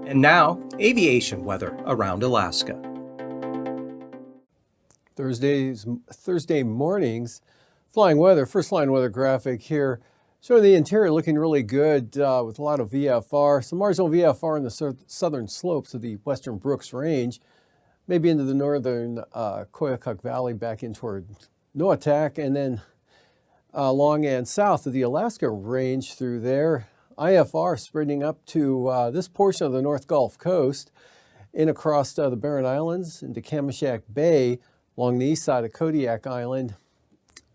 And now, aviation weather around Alaska. Thursday mornings, flying weather, first line weather graphic here, showing the interior looking really good with a lot of VFR, some marginal VFR in the southern slopes of the western Brooks Range, maybe into the northern Koyukuk Valley back in toward NOAA, and then along and south of the Alaska Range through there. IFR spreading up to this portion of the North Gulf Coast, in across the Barren Islands into Kamishak Bay, along the east side of Kodiak Island,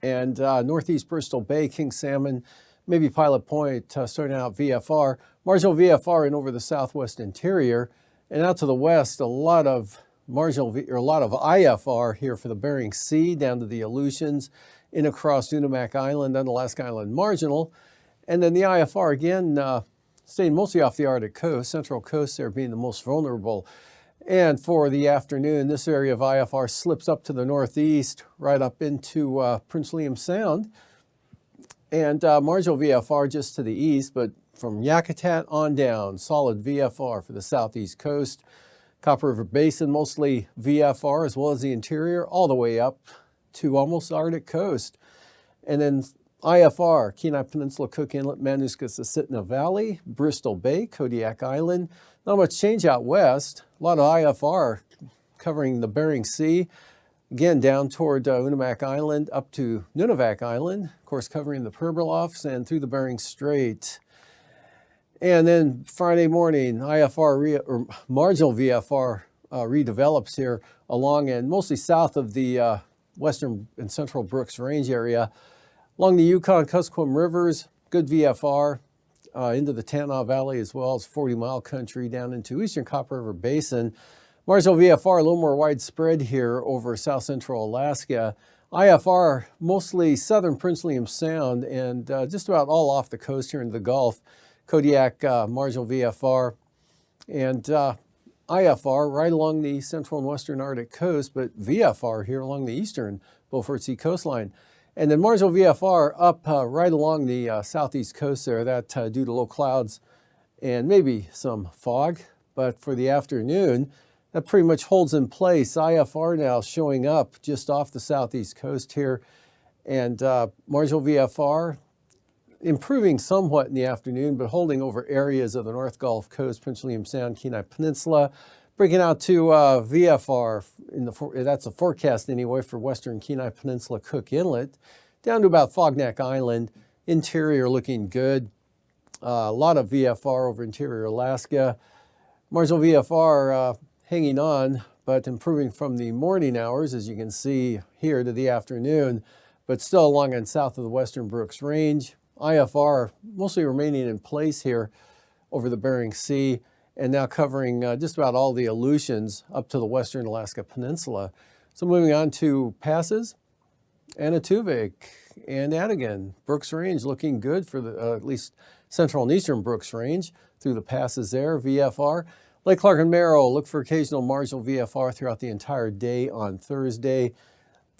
and northeast Bristol Bay, King Salmon, maybe Pilot Point, starting out VFR, marginal VFR in over the southwest interior, and out to the west, a lot of IFR here for the Bering Sea, down to the Aleutians, in across Nunamak Island, Unalaska Island marginal. And then the IFR again staying mostly off the Arctic coast, central coast there being the most vulnerable. And for the afternoon, this area of IFR slips up to the northeast, right up into Prince William Sound. And marginal VFR just to the east, but from Yakutat on down, solid VFR for the southeast coast. Copper River Basin, mostly VFR, as well as the interior, all the way up to almost Arctic coast. And then IFR, Kenai Peninsula, Cook Inlet, Manaska-Susitna Valley, Bristol Bay, Kodiak Island. Not much change out west. A lot of IFR covering the Bering Sea. Again, down toward Unamak Island, up to Nunavak Island. Of course, covering the Pribilofs and through the Bering Strait. And then Friday morning, IFR, marginal VFR redevelops here along and mostly south of the western and central Brooks Range area. Along the Yukon, Kuskokwim rivers, good VFR into the Tanana Valley as well as 40-mile country down into eastern Copper River Basin. Marginal VFR a little more widespread here over south central Alaska. IFR mostly southern Prince William Sound and just about all off the coast here into the Gulf. Kodiak marginal VFR and IFR right along the central and western Arctic coast, but VFR here along the eastern Beaufort Sea coastline. And then marginal VFR up right along the southeast coast there, that due to low clouds and maybe some fog. But for the afternoon, that pretty much holds in place. IFR now showing up just off the southeast coast here. And marginal VFR improving somewhat in the afternoon, but holding over areas of the North Gulf Coast, Prince William Sound, Kenai Peninsula. Breaking out to VFR, that's a forecast anyway for western Kenai Peninsula, Cook Inlet, down to about Fognak Island. Interior looking good. A lot of VFR over interior Alaska. Marginal VFR hanging on, but improving from the morning hours, as you can see here, to the afternoon, but still along and south of the western Brooks Range. IFR mostly remaining in place here over the Bering Sea, and now covering just about all the Aleutians up to the western Alaska Peninsula. So moving on to passes, Anaktuvik and Adigan. Brooks Range looking good for the at least central and eastern Brooks Range through the passes there, VFR. Lake Clark and Merrill, look for occasional marginal VFR throughout the entire day on Thursday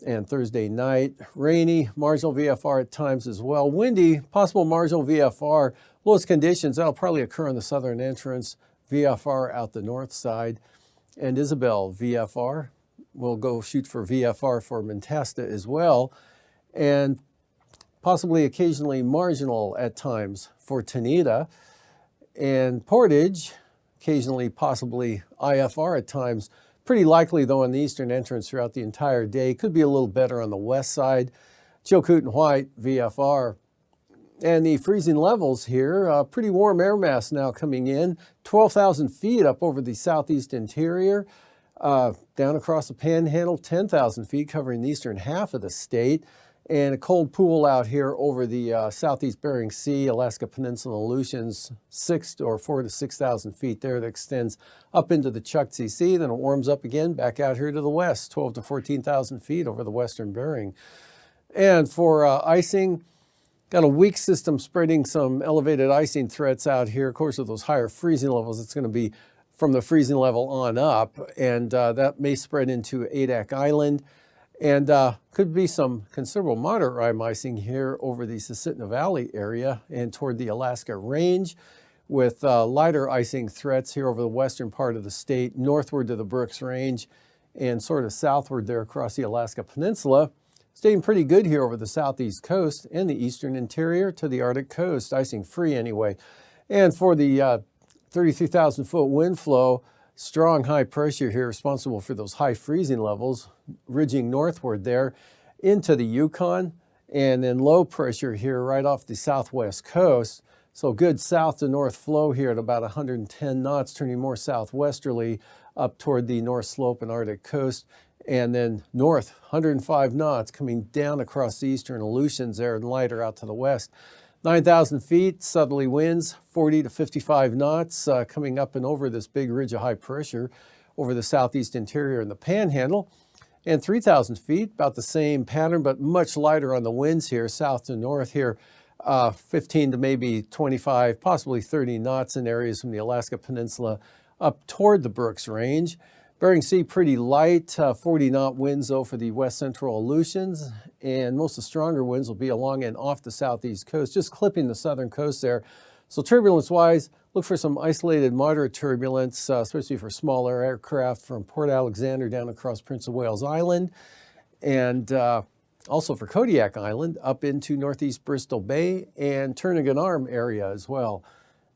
and Thursday night. Rainy, marginal VFR at times as well. Windy, possible marginal VFR. Lowest conditions, that'll probably occur on the southern entrance. VFR out the north side. And Isabel, VFR. We'll go shoot for VFR for Mentasta as well. And possibly occasionally marginal at times for Tanita. And Portage, occasionally possibly IFR at times. Pretty likely though on the eastern entrance throughout the entire day. Could be a little better on the west side. Chilkoot and White, VFR. And the freezing levels here, pretty warm air mass now coming in, 12,000 feet up over the southeast interior, down across the Panhandle, 10,000 feet covering the eastern half of the state, and a cold pool out here over the southeast Bering Sea, Alaska Peninsula, Aleutians, 4 to 6,000 feet there that extends up into the Chukchi Sea. Then it warms up again back out here to the west, 12 to 14,000 feet over the western Bering. And for icing, got a weak system spreading some elevated icing threats out here. Of course, with those higher freezing levels, it's going to be from the freezing level on up, and that may spread into Adak Island. And could be some considerable moderate rime icing here over the Susitna Valley area and toward the Alaska Range. with lighter icing threats here over the western part of the state, northward to the Brooks Range, and sort of southward there across the Alaska Peninsula. Staying pretty good here over the southeast coast and the eastern interior to the Arctic coast, icing free anyway. And for the 33,000 foot wind flow, strong high pressure here responsible for those high freezing levels, ridging northward there into the Yukon, and then low pressure here right off the southwest coast. So good south to north flow here at about 110 knots, turning more southwesterly up toward the north slope and Arctic coast, and then north 105 knots coming down across the eastern Aleutians there and lighter out to the west. 9,000 feet, southerly winds 40 to 55 knots coming up and over this big ridge of high pressure over the southeast interior and the Panhandle. And 3,000 feet, about the same pattern, but much lighter on the winds here, south to north here. 15 to maybe 25, possibly 30 knots in areas from the Alaska Peninsula up toward the Brooks Range. Bering Sea pretty light, 40 knot winds though for the west central Aleutians, and most of the stronger winds will be along and off the southeast coast, just clipping the southern coast there. So turbulence wise, look for some isolated moderate turbulence, especially for smaller aircraft from Port Alexander down across Prince of Wales Island, and also for Kodiak Island up into northeast Bristol Bay and Turnagain Arm area as well.